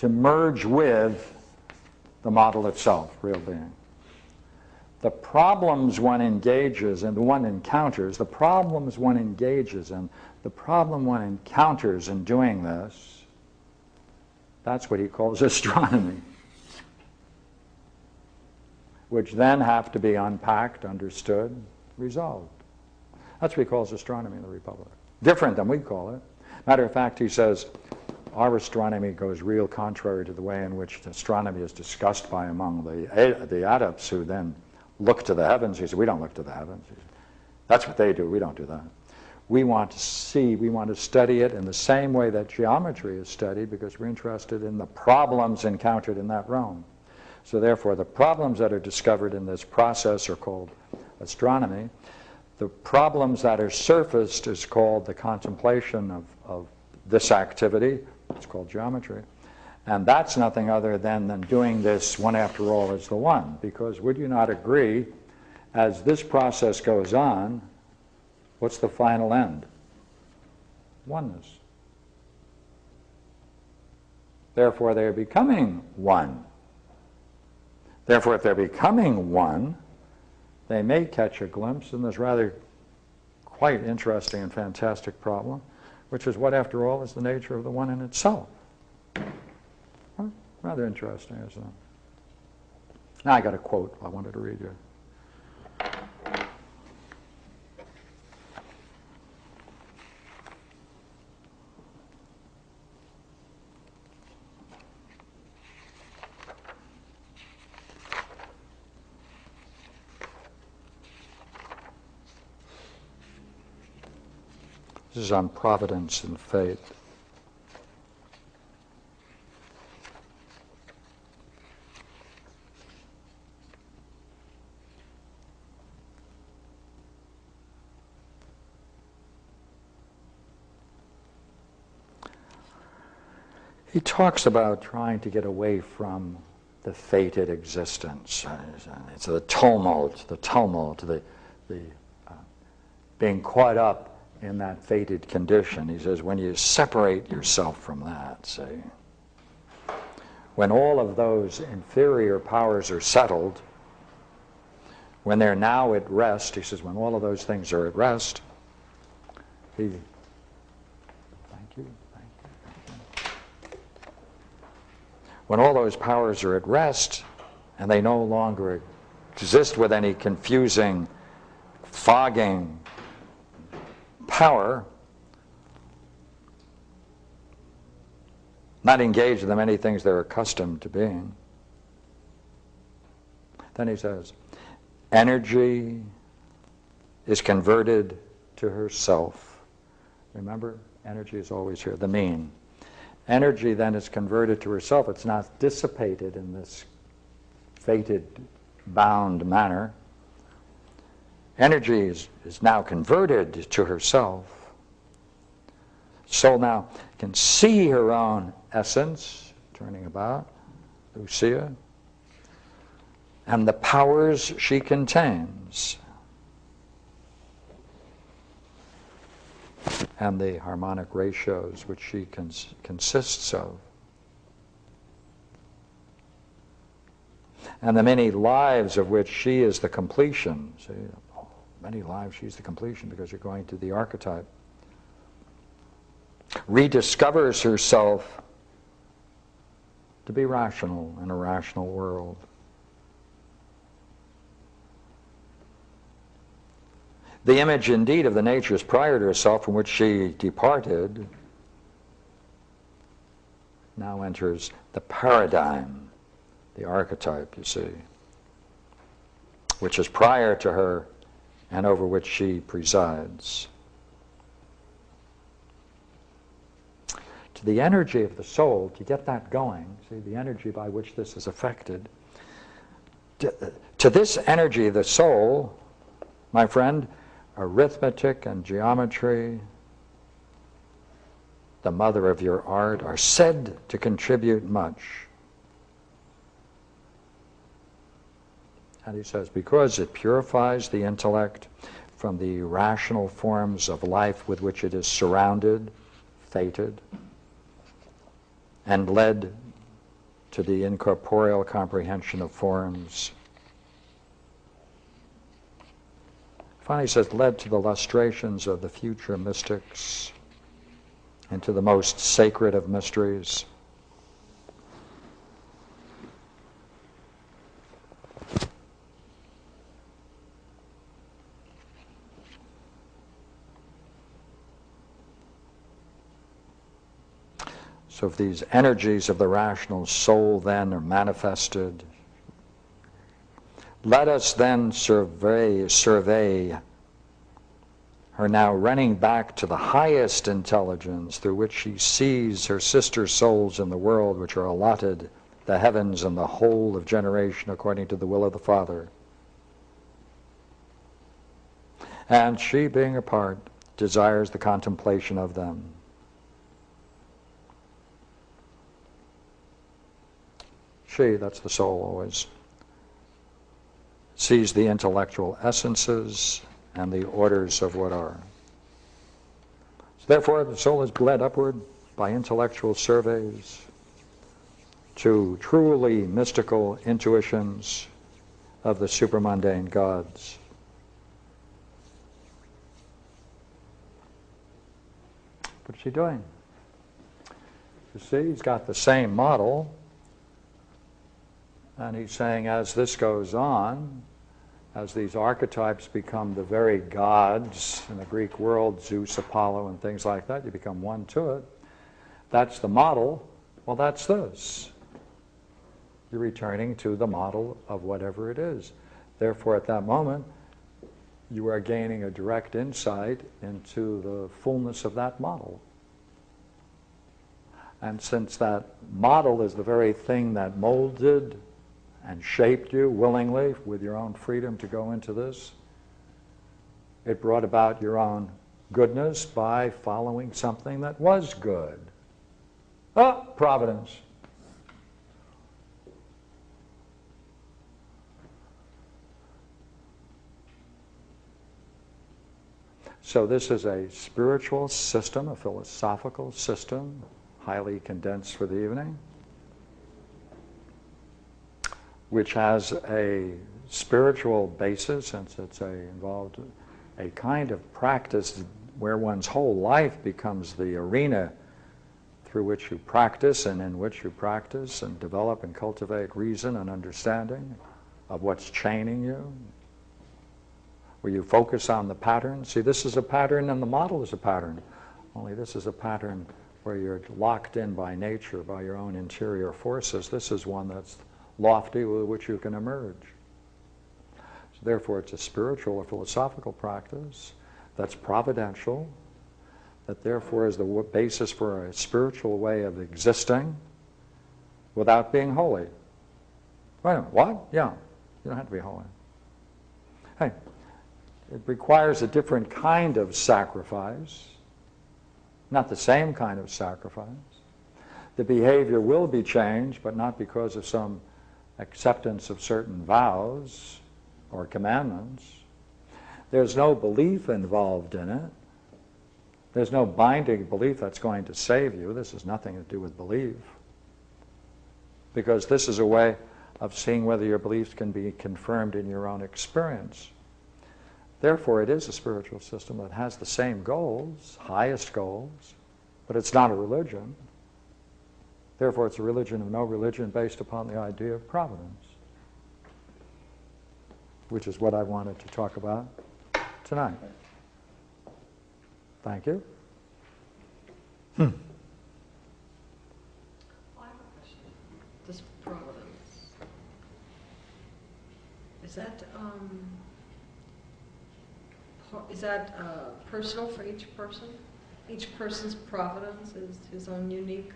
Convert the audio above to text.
to merge with the model itself, real being. The problems one engages and one encounters, the problems one engages in, the problem one encounters in doing this, that's what he calls astronomy, which then have to be unpacked, understood, resolved. That's what he calls astronomy in the Republic. Different than we call it. Matter of fact, he says, our astronomy goes real contrary to the way in which astronomy is discussed by among the adepts who then look to the heavens. He said, we don't look to the heavens. He said, that's what they do. We don't do that. We want to see, we want to study it in the same way that geometry is studied, because we're interested in the problems encountered in that realm. So therefore, the problems that are discovered in this process are called astronomy. The problems that are surfaced is called the contemplation of this activity. It's called geometry. And that's nothing other than doing this one after all as the one. Because would you not agree, as this process goes on, what's the final end? Oneness. Therefore, they're becoming one. Therefore, if they're becoming one, they may catch a glimpse in this rather quite interesting and fantastic problem, which is what, after all, is the nature of the one in itself. Huh? Rather interesting, isn't it? Now I got a quote I wanted to read you. This is on providence and fate. He talks about trying to get away from the fated existence. It's the tumult, the being caught up in that fated condition. He says, when you separate yourself from that, see, when all of those inferior powers are settled, when they're now at rest, he says, when all of those things are at rest, thank you. When all those powers are at rest and they no longer exist with any confusing, fogging power, not engaged in the many things they're accustomed to being, then he says, energy is converted to herself. Remember, energy is always here, the mean. Energy then is converted to herself. It's not dissipated in this fated, bound manner. Energy is now converted to herself. Soul now can see her own essence, turning about, Lucia, and the powers she contains, and the harmonic ratios which she consists of, and the many lives of which she is the completion. See, many lives she's the completion, because you're going to the archetype. Rediscovers herself to be rational in a rational world. The image indeed of the natures prior to herself from which she departed now enters the paradigm, the archetype, you see, which is prior to her and over which she presides. To the energy of the soul, to get that going, see, the energy by which this is affected, to this energy of the soul, my friend, arithmetic and geometry, the mother of your art, are said to contribute much. And he says, because it purifies the intellect from the rational forms of life with which it is surrounded, fated, and led to the incorporeal comprehension of forms. Finally, he says, led to the lustrations of the future mystics and to the most sacred of mysteries. So if these energies of the rational soul then are manifested, let us then survey her now running back to the highest intelligence through which she sees her sister souls in the world, which are allotted the heavens and the whole of generation according to the will of the Father. And she, being a part, desires the contemplation of them. She, that's the soul always, sees the intellectual essences and the orders of what are. So therefore, the soul is led upward by intellectual surveys to truly mystical intuitions of the supramundane gods. What's she doing? You see, he's got the same model. And he's saying, as this goes on, as these archetypes become the very gods in the Greek world, Zeus, Apollo, and things like that, you become one to it. That's the model. Well, that's this. You're returning to the model of whatever it is. Therefore, at that moment, you are gaining a direct insight into the fullness of that model. And since that model is the very thing that molded and shaped you willingly with your own freedom to go into this, it brought about your own goodness by following something that was good. Oh, providence. So this is a spiritual system, a philosophical system, highly condensed for the evening, which has a spiritual basis, since it's involved a kind of practice where one's whole life becomes the arena through which you practice and in which you practice and develop and cultivate reason and understanding of what's chaining you, where you focus on the pattern. See, this is a pattern and the model is a pattern, only this is a pattern where you're locked in by nature, by your own interior forces. This is one that's lofty with which you can emerge. So therefore, it's a spiritual or philosophical practice that's providential, that therefore is the basis for a spiritual way of existing without being holy. Wait a minute, what? Yeah, you don't have to be holy. Hey, it requires a different kind of sacrifice, not the same kind of sacrifice. The behavior will be changed, but not because of some acceptance of certain vows or commandments. There's no belief involved in it. There's no binding belief that's going to save you. This has nothing to do with belief. Because this is a way of seeing whether your beliefs can be confirmed in your own experience. Therefore, it is a spiritual system that has the same goals, highest goals, but it's not a religion. Therefore, it's a religion of no religion based upon the idea of providence, which is what I wanted to talk about tonight. Thank you. I have a question. This providence, is that personal for each person? Each person's providence is his own unique